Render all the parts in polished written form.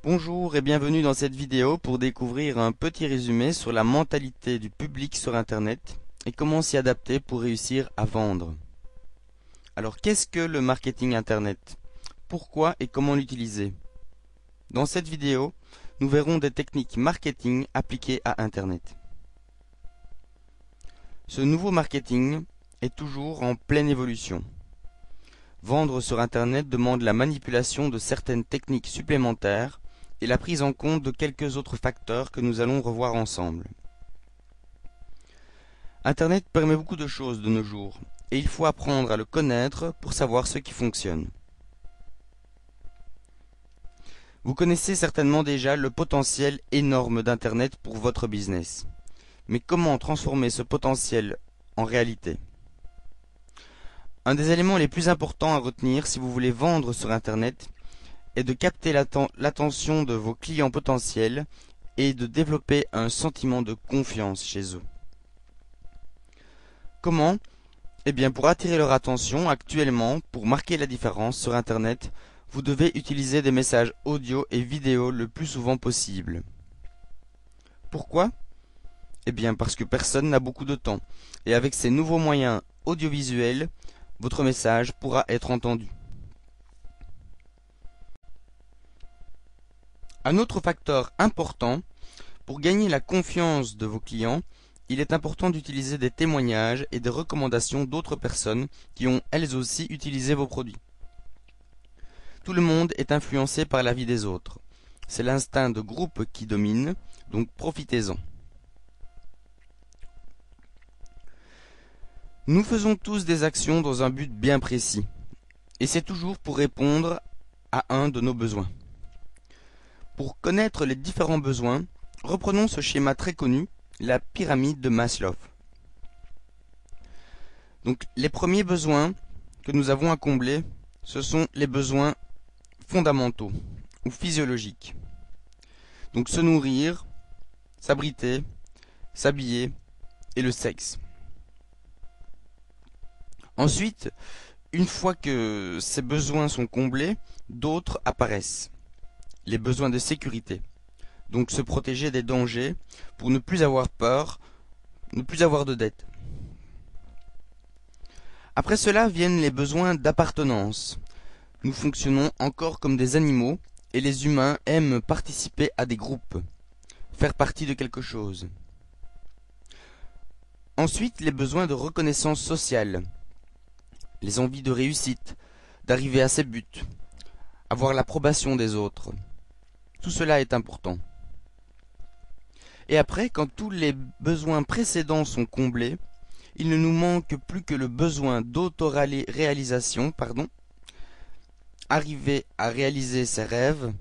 Bonjour et bienvenue dans cette vidéo pour découvrir un petit résumé sur la mentalité du public sur Internet et comment s'y adapter pour réussir à vendre. Alors qu'est-ce que le marketing Internet? Pourquoi et comment l'utiliser? Dans cette vidéo, nous verrons des techniques marketing appliquées à Internet. Ce nouveau marketing est toujours en pleine évolution. Vendre sur Internet demande la manipulation de certaines techniques supplémentaires et la prise en compte de quelques autres facteurs que nous allons revoir ensemble. Internet permet beaucoup de choses de nos jours, et il faut apprendre à le connaître pour savoir ce qui fonctionne. Vous connaissez certainement déjà le potentiel énorme d'Internet pour votre business. Mais comment transformer ce potentiel en réalité? Un des éléments les plus importants à retenir si vous voulez vendre sur Internet est de capter l'attention de vos clients potentiels et de développer un sentiment de confiance chez eux. Comment? Eh bien, pour attirer leur attention, actuellement, pour marquer la différence sur Internet, vous devez utiliser des messages audio et vidéo le plus souvent possible. Pourquoi? Eh bien, parce que personne n'a beaucoup de temps, et avec ces nouveaux moyens audiovisuels, votre message pourra être entendu. Un autre facteur important, pour gagner la confiance de vos clients, il est important d'utiliser des témoignages et des recommandations d'autres personnes qui ont elles aussi utilisé vos produits. Tout le monde est influencé par la vie des autres. C'est l'instinct de groupe qui domine, donc profitez-en. Nous faisons tous des actions dans un but bien précis, et c'est toujours pour répondre à un de nos besoins. Pour connaître les différents besoins, reprenons ce schéma très connu, la pyramide de Maslow. Donc, les premiers besoins que nous avons à combler, ce sont les besoins fondamentaux ou physiologiques. Donc, se nourrir, s'abriter, s'habiller et le sexe. Ensuite, une fois que ces besoins sont comblés, d'autres apparaissent. Les besoins de sécurité. Donc se protéger des dangers pour ne plus avoir peur, ne plus avoir de dettes. Après cela viennent les besoins d'appartenance. Nous fonctionnons encore comme des animaux et les humains aiment participer à des groupes, faire partie de quelque chose. Ensuite, les besoins de reconnaissance sociale, les envies de réussite, d'arriver à ses buts, avoir l'approbation des autres. Tout cela est important. Et après, quand tous les besoins précédents sont comblés, il ne nous manque plus que le besoin d'autoréalisation, arriver à réaliser ses rêves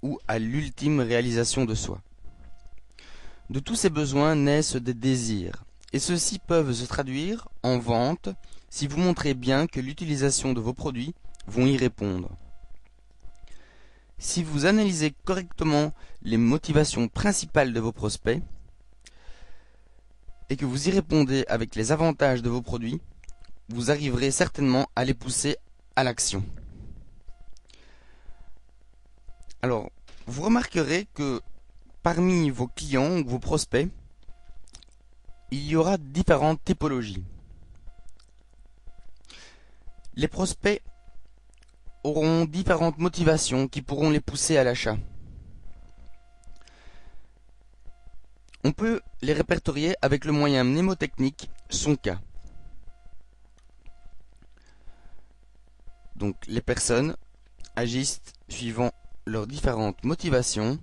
ou à l'ultime réalisation de soi. De tous ces besoins naissent des désirs, et ceux-ci peuvent se traduire en vente si vous montrez bien que l'utilisation de vos produits vont y répondre. Si vous analysez correctement les motivations principales de vos prospects et que vous y répondez avec les avantages de vos produits, vous arriverez certainement à les pousser à l'action. Alors, vous remarquerez que parmi vos clients ou vos prospects, il y aura différentes typologies. Les prospects auront différentes motivations qui pourront les pousser à l'achat. On peut les répertorier avec le moyen mnémotechnique SONCA. Donc les personnes agissent suivant leurs différentes motivations.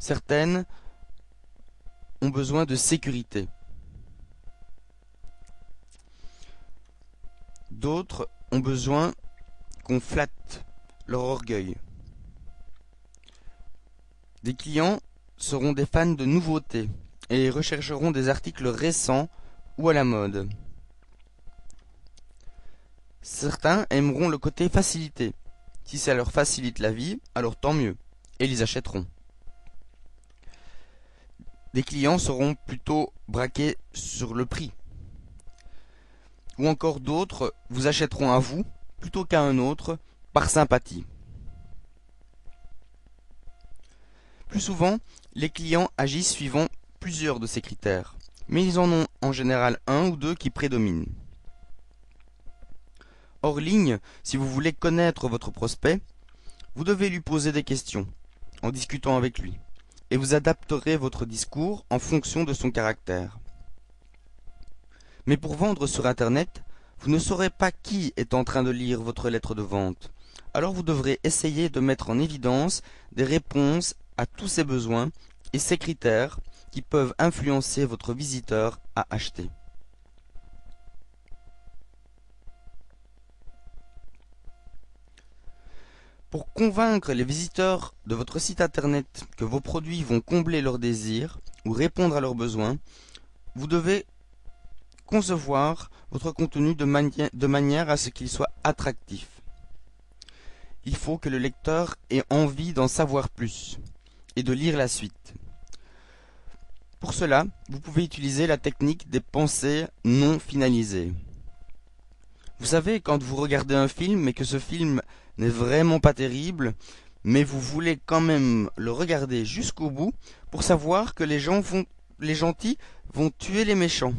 Certaines ont besoin de sécurité. D'autres ont besoin qu'on flatte leur orgueil. Des clients seront des fans de nouveautés et rechercheront des articles récents ou à la mode. Certains aimeront le côté facilité. Si ça leur facilite la vie, alors tant mieux, et ils achèteront. Des clients seront plutôt braqués sur le prix. Ou encore d'autres vous achèteront à vous plutôt qu'à un autre par sympathie. Plus souvent, les clients agissent suivant plusieurs de ces critères, mais ils en ont en général un ou deux qui prédominent. Hors ligne, si vous voulez connaître votre prospect, vous devez lui poser des questions, en discutant avec lui, et vous adapterez votre discours en fonction de son caractère. Mais pour vendre sur Internet, vous ne saurez pas qui est en train de lire votre lettre de vente. Alors vous devrez essayer de mettre en évidence des réponses à tous ces besoins et ces critères qui peuvent influencer votre visiteur à acheter. Pour convaincre les visiteurs de votre site internet que vos produits vont combler leurs désirs ou répondre à leurs besoins, vous devez concevoir votre contenu de manière à ce qu'il soit attractif. Il faut que le lecteur ait envie d'en savoir plus et de lire la suite. Pour cela, vous pouvez utiliser la technique des pensées non finalisées. Vous savez, quand vous regardez un film et que ce film n'est vraiment pas terrible, mais vous voulez quand même le regarder jusqu'au bout pour savoir que les gentils vont tuer les méchants.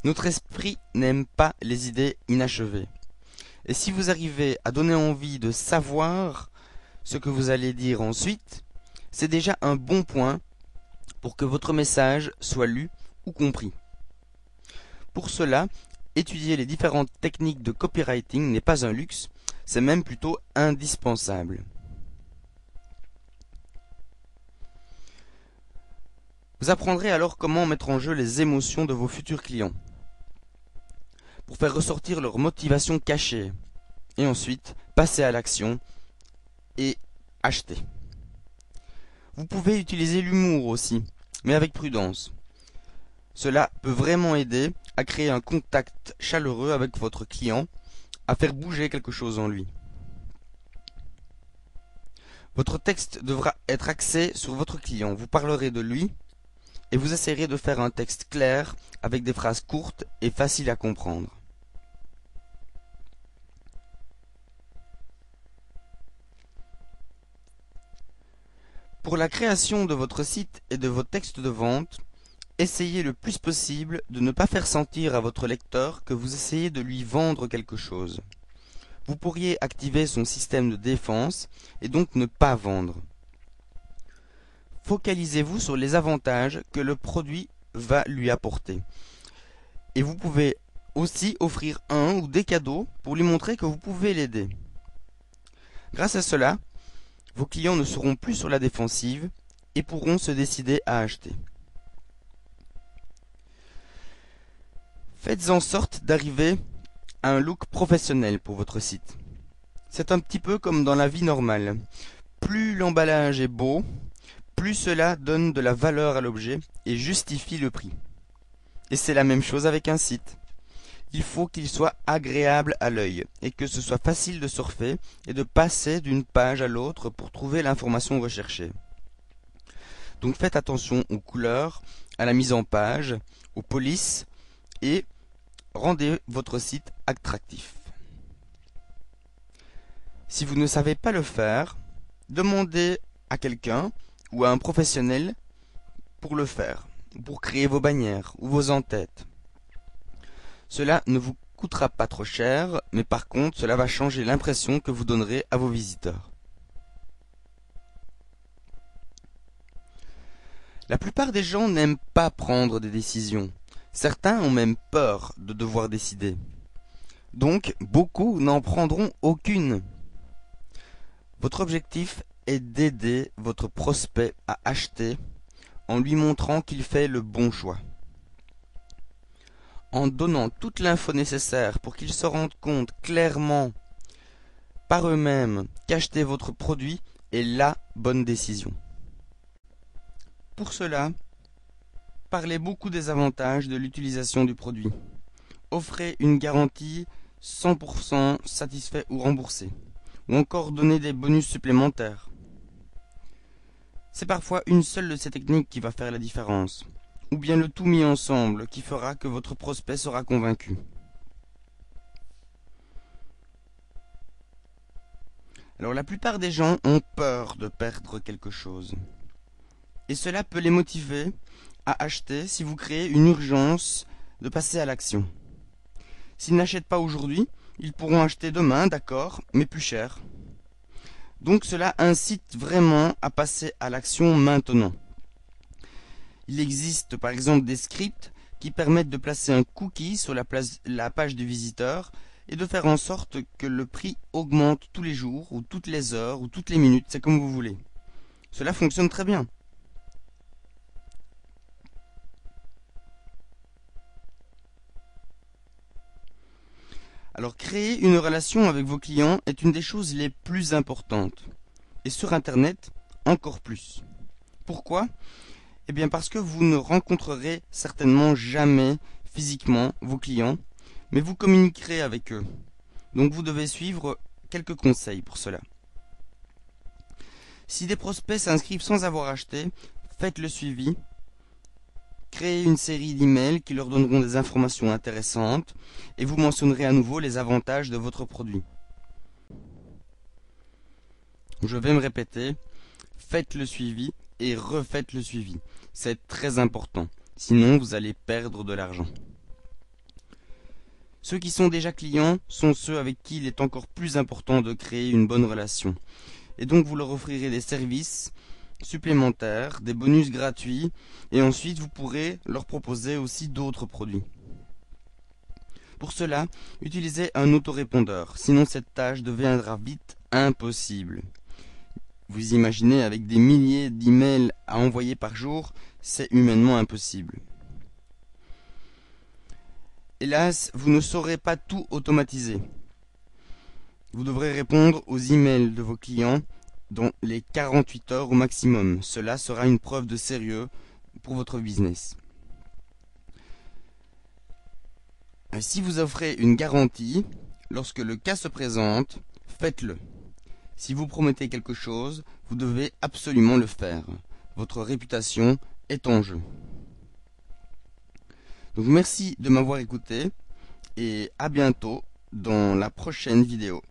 Notre esprit n'aime pas les idées inachevées. Et si vous arrivez à donner envie de savoir ce que vous allez dire ensuite, c'est déjà un bon point pour que votre message soit lu ou compris. Pour cela, étudier les différentes techniques de copywriting n'est pas un luxe, c'est même plutôt indispensable. Vous apprendrez alors comment mettre en jeu les émotions de vos futurs clients, pour faire ressortir leur motivation cachée, et ensuite passer à l'action et acheter. Vous pouvez utiliser l'humour aussi, mais avec prudence. Cela peut vraiment aider à créer un contact chaleureux avec votre client, à faire bouger quelque chose en lui. Votre texte devra être axé sur votre client. Vous parlerez de lui et vous essayerez de faire un texte clair avec des phrases courtes et faciles à comprendre. Pour la création de votre site et de vos textes de vente, essayez le plus possible de ne pas faire sentir à votre lecteur que vous essayez de lui vendre quelque chose. Vous pourriez activer son système de défense et donc ne pas vendre. Focalisez-vous sur les avantages que le produit va lui apporter. Et vous pouvez aussi offrir un ou des cadeaux pour lui montrer que vous pouvez l'aider. Grâce à cela, vos clients ne seront plus sur la défensive et pourront se décider à acheter. Faites en sorte d'arriver à un look professionnel pour votre site. C'est un petit peu comme dans la vie normale. Plus l'emballage est beau, plus cela donne de la valeur à l'objet et justifie le prix. Et c'est la même chose avec un site. Il faut qu'il soit agréable à l'œil et que ce soit facile de surfer et de passer d'une page à l'autre pour trouver l'information recherchée. Donc faites attention aux couleurs, à la mise en page, aux polices et rendez votre site attractif. Si vous ne savez pas le faire, demandez à quelqu'un ou à un professionnel pour le faire, pour créer vos bannières ou vos en-têtes. Cela ne vous coûtera pas trop cher, mais par contre, cela va changer l'impression que vous donnerez à vos visiteurs. La plupart des gens n'aiment pas prendre des décisions. Certains ont même peur de devoir décider. Donc, beaucoup n'en prendront aucune. Votre objectif est d'aider votre prospect à acheter en lui montrant qu'il fait le bon choix. En donnant toute l'info nécessaire pour qu'ils se rendent compte clairement par eux-mêmes qu'acheter votre produit est la bonne décision. Pour cela, parlez beaucoup des avantages de l'utilisation du produit. Offrez une garantie 100% satisfait ou remboursé, ou encore donnez des bonus supplémentaires. C'est parfois une seule de ces techniques qui va faire la différence, ou bien le tout mis ensemble qui fera que votre prospect sera convaincu. Alors la plupart des gens ont peur de perdre quelque chose. Et cela peut les motiver à acheter si vous créez une urgence de passer à l'action. S'ils n'achètent pas aujourd'hui, ils pourront acheter demain, d'accord, mais plus cher. Donc cela incite vraiment à passer à l'action maintenant. Il existe par exemple des scripts qui permettent de placer un cookie sur la page du visiteur et de faire en sorte que le prix augmente tous les jours, ou toutes les heures, ou toutes les minutes, c'est comme vous voulez. Cela fonctionne très bien. Alors créer une relation avec vos clients est une des choses les plus importantes. Et sur Internet, encore plus. Pourquoi? Eh bien parce que vous ne rencontrerez certainement jamais physiquement vos clients, mais vous communiquerez avec eux. Donc vous devez suivre quelques conseils pour cela. Si des prospects s'inscrivent sans avoir acheté, faites le suivi. Créez une série d'emails qui leur donneront des informations intéressantes et vous mentionnerez à nouveau les avantages de votre produit. Je vais me répéter, faites le suivi et refaites le suivi. C'est très important, sinon vous allez perdre de l'argent. Ceux qui sont déjà clients sont ceux avec qui il est encore plus important de créer une bonne relation. Et donc vous leur offrirez des services supplémentaires, des bonus gratuits, et ensuite vous pourrez leur proposer aussi d'autres produits. Pour cela, utilisez un autorépondeur, sinon cette tâche deviendra vite impossible. Vous imaginez, avec des milliers d'emails à envoyer par jour, c'est humainement impossible. Hélas, vous ne saurez pas tout automatiser. Vous devrez répondre aux emails de vos clients dans les 48 heures au maximum. Cela sera une preuve de sérieux pour votre business. Si vous offrez une garantie, lorsque le cas se présente, faites-le. Si vous promettez quelque chose, vous devez absolument le faire. Votre réputation est en jeu. Donc merci de m'avoir écouté et à bientôt dans la prochaine vidéo.